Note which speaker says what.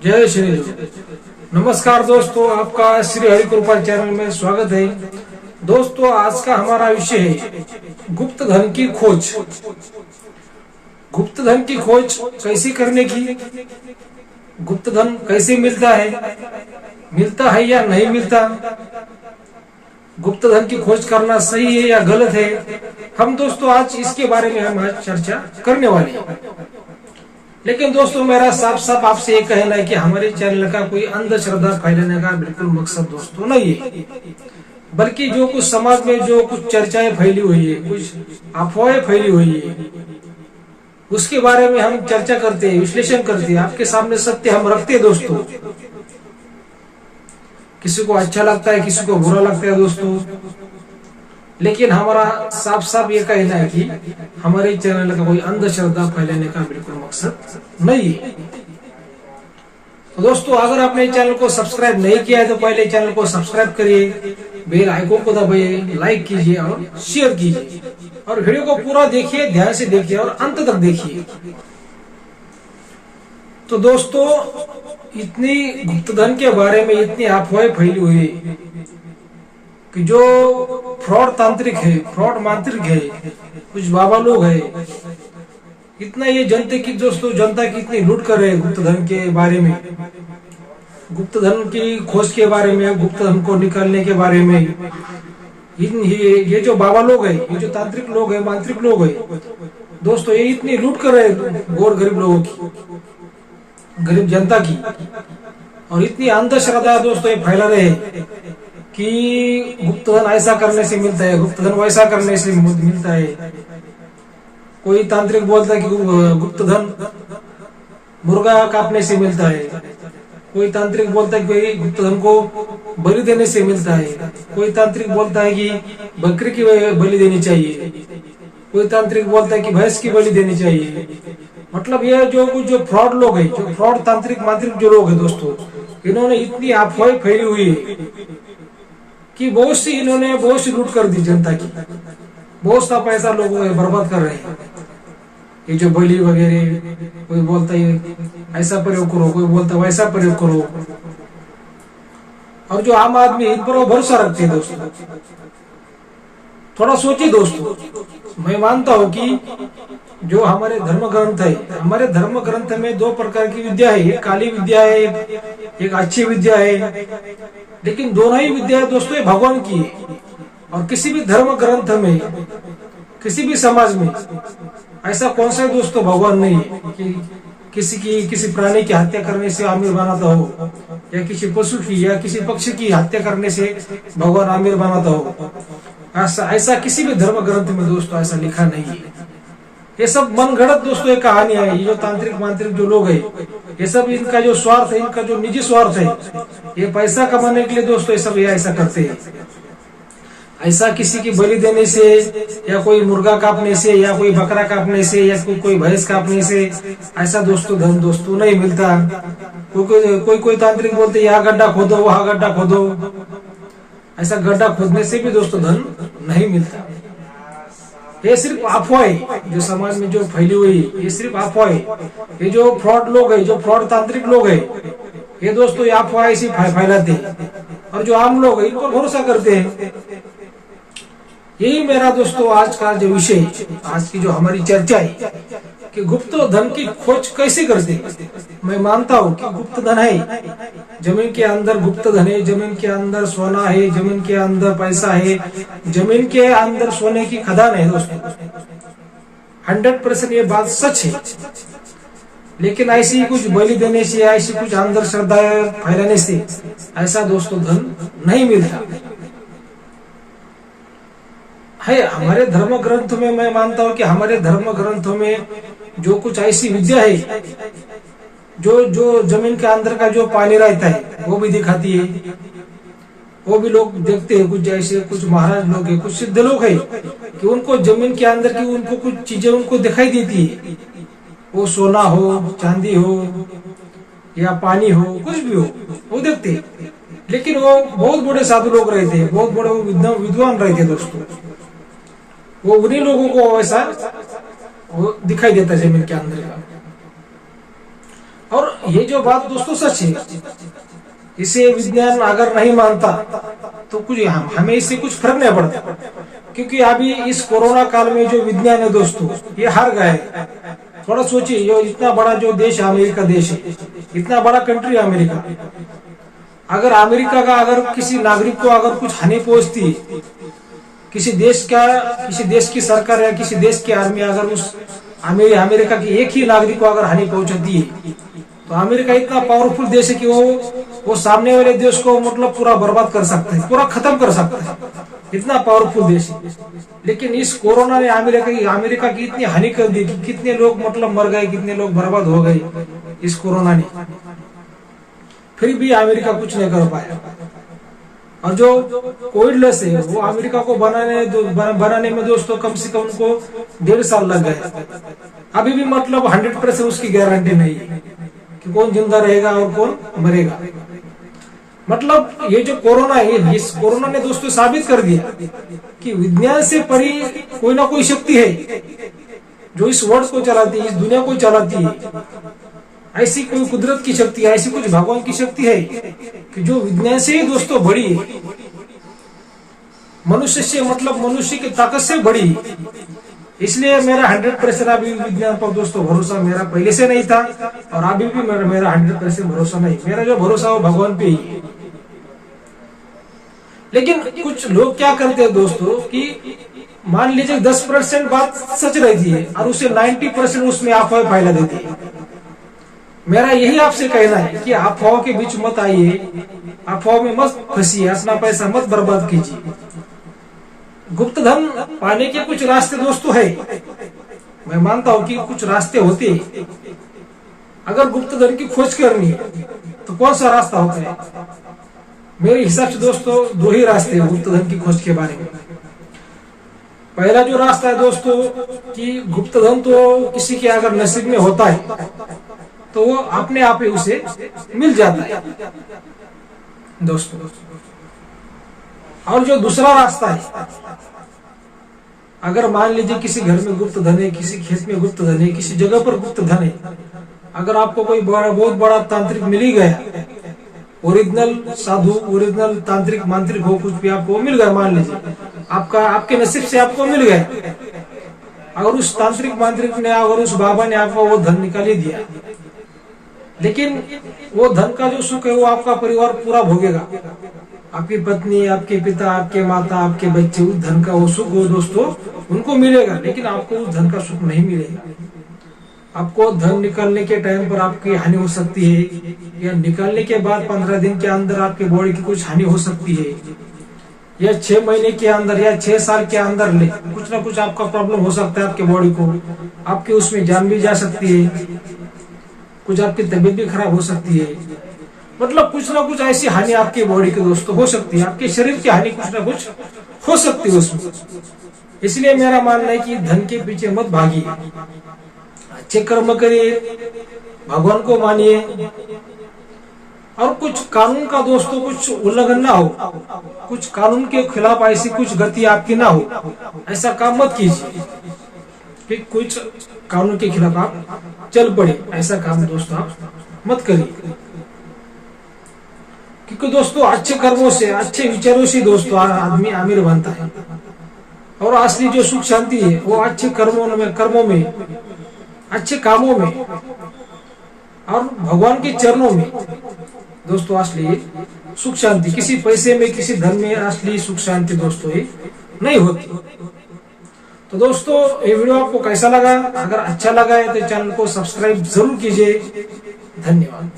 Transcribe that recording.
Speaker 1: जय श्री राम। नमस्कार दोस्तों, आपका श्री हरि कृपा चैनल में स्वागत है। दोस्तों, आज का हमारा विषय है गुप्त धन की खोज। गुप्त धन की खोज कैसे करने की, गुप्त धन कैसे मिलता है या नहीं मिलता, गुप्त धन की खोज करना सही है या गलत है, हम दोस्तों आज इसके बारे में हम आज चर्चा करने वाले हैं। लेकिन दोस्तों, मेरा साफ साफ आपसे ये कहना है कि हमारे चैनल का कोई अंधश्रद्धा फैलाने का बिल्कुल मकसद दोस्तों नहीं है, बल्कि जो कुछ समाज में जो कुछ चर्चाएं फैली हुई है, कुछ अफवाहें फैली हुई है, उसके बारे में हम चर्चा करते हैं, विश्लेषण करते हैं, आपके सामने सत्य हम रखते हैं दोस्तों। किसी को अच्छा लगता है, किसी को बुरा लगता है दोस्तों, लेकिन हमारा साफ साफ ये कहना है कि हमारे चैनल का कोई अंधश्रद्धा फैलाने का बिल्कुल मकसद नहीं है। तो दोस्तों, अगर आपने चैनल को सब्सक्राइब नहीं किया है तो पहले चैनल को सब्सक्राइब करिए, बेल आइकन को दबाइए, लाइक कीजिए और शेयर कीजिए, और वीडियो को पूरा देखिए, ध्यान से देखिए और अंत तक देखिए। तो दोस्तों, इतनी गुप्त धन के बारे में इतनी अफवाहें फैली हुई है कि जो फ्रॉड तांत्रिक है, फ्रॉड मांत्रिक है, कुछ बाबा लोग है, इतना ये जनता की दोस्तों, जनता की इतनी लूट कर रहे हैं गुप्त धन के बारे में, गुप्त धन की खोज के बारे में, गुप्त धन को निकालने के बारे में। ये जो बाबा लोग है, ये जो तांत्रिक लोग है, मांत्रिक लोग है दोस्तों, ये इतनी लूट कर रहे हैं गौर गरीब लोगों की, गरीब जनता की, और इतनी अंधश्रद्धा दोस्तों ये फैला रहे हैं कि गुप्त धन ऐसा करने से मिलता है, गुप्त धन वैसा करने से मिलता है। कोई तांत्रिक बोलता है कि गुप्त धन मुर्गा काटने से मिलता है, कोई तांत्रिक बोलता है कि गुप्त धन को बलि देने से मिलता है, कोई तांत्रिक बोलता है कि बकरी की बलि देनी चाहिए, कोई तांत्रिक बोलता है कि भैंस की बलि देनी चाहिए। मतलब ये जो फ्रॉड लोग है, जो फ्रॉड तांत्रिक मांत्रिक जो लोग है दोस्तों, इन्होंने इतनी अफवाहें फैली हुई है कि बहुत सी लूट कर दी जनता की, बहुत सा पैसा लोगों में बर्बाद कर रहे हैं। ये जो बलि वगैरह, कोई बोलता है ऐसा प्रयोग करो, कोई बोलता है वैसा प्रयोग करो, और जो आम आदमी इन पर भरोसा रखते हैं दोस्तों। थोड़ा सोचिए दोस्तों, मैं मानता हूं कि जो हमारे धर्म ग्रंथ है, हमारे धर्म ग्रंथ में दो प्रकार की विद्या है, एक काली विद्या है, एक अच्छी विद्या है, लेकिन दोनों ही विद्या दोस्तों ये भगवान की है। और किसी भी धर्म ग्रंथ में, किसी भी समाज में ऐसा कौन सा दोस्तों भगवान नहीं है कि किसी प्राणी की हत्या करने से आमिर बनाता हो, या किसी पशु की या किसी पक्षी की हत्या करने से भगवान आमिर बनाता हो। ऐसा किसी भी धर्म ग्रंथ में दोस्तों ऐसा लिखा नहीं है। ये सब मनगढ़ंत दोस्तों ये कहानियां है। ये जो तांत्रिक मांत्रिक जो लोग है, ये सब इनका जो स्वार्थ है, इनका जो निजी स्वार्थ है, ये पैसा कमाने के लिए दोस्तों ये सब ऐसा करते हैं। ऐसा किसी की बलि देने से, या कोई मुर्गा काटने से, या कोई बकरा काटने से, या कोई भैंस काटने से ऐसा दोस्तों धन दोस्तों नहीं मिलता। कोई तांत्रिक बोलते यहाँ गड्ढा खोदो, वहां गड्ढा खोदो, ऐसा गड्ढा खोदने से भी दोस्तों धन नहीं मिलता। ये सिर्फ अफवाह है जो समाज में जो फैली हुई, ये सिर्फ अफवाह है। ये जो फ्रॉड लोग है, जो फ्रॉड तांत्रिक लोग है, ये दोस्तों ये अफवाह ऐसी फैलाते हैं, और जो आम लोग है इन पर भरोसा करते हैं। यही मेरा दोस्तों आज का जो विषय, आज की जो हमारी चर्चा है कि गुप्त धन की खोज कैसे करते। मैं मानता हूँ कि गुप्त धन है, जमीन के अंदर गुप्त धन है, जमीन के अंदर सोना है, जमीन के अंदर पैसा है, जमीन के अंदर सोने की खदान है दोस्तों। 100% ये बात सच है। लेकिन ऐसी कुछ बलि देने से, ऐसी कुछ अंधश्रद्धा फैलाने से ऐसा दोस्तों धन नहीं मिलता है। हमारे धर्म ग्रंथ में मैं मानता हूँ कि हमारे धर्म ग्रंथों में जो कुछ ऐसी विद्या है, जो जमीन के अंदर का जो पानी रहता है वो भी दिखाती है, वो भी लोग देखते हैं। कुछ ऐसे कुछ महाराज लोग हैं, कुछ सिद्ध लोग हैं कि उनको जमीन के अंदर की उनको कुछ चीजें उनको दिखाई देती है, वो सोना हो, चांदी हो, या पानी हो, कुछ भी हो, वो देखते हैं। लेकिन वो बहुत बड़े साधु लोग रहते हैं, बहुत बड़े विद्वान रहते हैं दोस्तों, वो उन्हीं लोगों को ऐसा वो दिखाई देता है जमीन के अंदर का। और ये जो बात दोस्तों सच है, इसे विज्ञान अगर नहीं मानता तो कुछ हमें इससे कुछ फर्क नहीं पड़ता, क्योंकि अभी इस कोरोना काल में जो विज्ञान है दोस्तों ये हार गया है। थोड़ा सोचिए, ये इतना बड़ा जो देश है अमेरिका देश है, इतना बड़ा कंट्री है अमेरिका, अगर अमेरिका का अगर किसी नागरिक को अगर कुछ हानि पहुंचती है, किसी देश की सरकार या किसी देश की आर्मी अगर उस अमेरिका की एक ही नागरिक को अगर हानि पहुंचाती है, तो अमेरिका इतना पावरफुल देश है कि वो सामने वाले देश को मतलब पूरा बर्बाद कर सकता है, पूरा खत्म कर सकता है, इतना पावरफुल देश है। लेकिन इस कोरोना ने अमेरिका की इतनी हानि कर दी कि कितने लोग मतलब मर गए, कितने लोग बर्बाद हो गए इस कोरोना ने, फिर भी अमेरिका कुछ नहीं कर पाया। और जो कोविडलेस है वो अमेरिका को बनाने में दोस्तों कम से कम उनको 1.5 साल लग गए। अभी भी मतलब 100% उसकी गारंटी नहीं है कि कौन जिंदा रहेगा और कौन मरेगा। मतलब ये जो कोरोना है, इस कोरोना ने दोस्तों साबित कर दिया कि विज्ञान से परी कोई ना कोई शक्ति है जो इस वर्ल्ड को चलाती है, इस दुनिया को चलाती है। ऐसी कोई कुदरत की शक्ति है, ऐसी कुछ भगवान की शक्ति है कि जो विज्ञान से ही दोस्तों बड़ी है, मनुष्य से मतलब मनुष्य की ताकत से बड़ी है। इसलिए मेरा 100% अभी विज्ञान पर दोस्तों भरोसा मेरा पहले से नहीं था और अभी भी मेरा 100% भरोसा नहीं। मेरा जो भरोसा हो भगवान पे ही है। लेकिन कुछ लोग क्या करते हैं दोस्तों कि मान लीजिए 10% बात सच रहती है और उसे 90% उसमें अफवाह फैला देती है। मेरा यही आपसे कहना है कि अफवाहों के बीच मत आइए, अफवाहों में मत फंसिए, अपना पैसा मत बर्बाद कीजिए। गुप्त धन पाने के कुछ रास्ते दोस्तों है, मैं मानता हूं कि कुछ रास्ते होते हैं। अगर गुप्त धन की खोज करनी है तो कौन सा रास्ता होता है? मेरे हिसाब से दोस्तों 2 ही रास्ते हैं गुप्त धन की खोज के बारे में। पहला जो रास्ता है दोस्तों कि गुप्त धन तो किसी के अगर नसीब में होता है तो वो अपने आप ही उसे मिल जाता है दोस्तों। और जो दूसरा रास्ता है, अगर मान लीजिए किसी घर में गुप्त धन है, किसी खेत में गुप्त धन है, किसी जगह पर गुप्त धन है, अगर आपको कोई बहुत बड़ा तांत्रिक मिल ही गया, ओरिजिनल साधु, ओरिजिनल तांत्रिक मांत्रिक हो, कुछ भी आपको मिल गया, मान लीजिए आपके नसीब से आपको मिल गया, अगर उस तांत्रिक मांत्रिक ने अगर उस बाबा ने आपको वो धन निकाल ही दिया, लेकिन वो धन का जो सुख है वो आपका परिवार पूरा भोगेगा। आपकी पत्नी, आपके पिता, आपके माता, आपके बच्चे, उस धन का वो सुख हो दोस्तों उनको मिलेगा, लेकिन आपको उस धन का सुख नहीं मिलेगा। आपको धन निकालने के टाइम पर आपकी हानि हो सकती है, या निकालने के बाद 15 दिन के अंदर आपके बॉडी की कुछ हानि हो सकती है, या 6 महीने के अंदर या 6 साल के अंदर कुछ ना कुछ आपका प्रॉब्लम हो सकता है आपके बॉडी को, आपके उसमें जान भी जा सकती है, कुछ आपकी तबीयत भी खराब हो सकती है। मतलब कुछ ना कुछ ऐसी हानि आपकी बॉडी के दोस्तों हो सकती है, आपके शरीर की हानि कुछ ना कुछ हो सकती है उसमें। इसलिए मेरा मानना है कि धन के पीछे मत भागिए, अच्छे कर्म करिए, भगवान को मानिए, और कुछ कानून का दोस्तों कुछ उल्लंघन ना हो, कुछ कानून के खिलाफ ऐसी कुछ गति आपकी ना हो, ऐसा काम मत कीजिए कि कुछ कानून के खिलाफ आप चल पड़े, ऐसा काम दोस्तों आप मत करिए। क्योंकि दोस्तों अच्छे कर्मों से, अच्छे विचारों से दोस्तों आदमी अमीर बनता है, और असली जो सुख शांति है वो अच्छे कर्मों में, अच्छे कामों में और भगवान के चरणों में दोस्तों असली सुख शांति। किसी पैसे में, किसी धन में असली सुख शांति दोस्तों ये नहीं होती। तो दोस्तों ये वीडियो आपको कैसा लगा? अगर अच्छा लगा है तो चैनल को सब्सक्राइब जरूर कीजिए। धन्यवाद।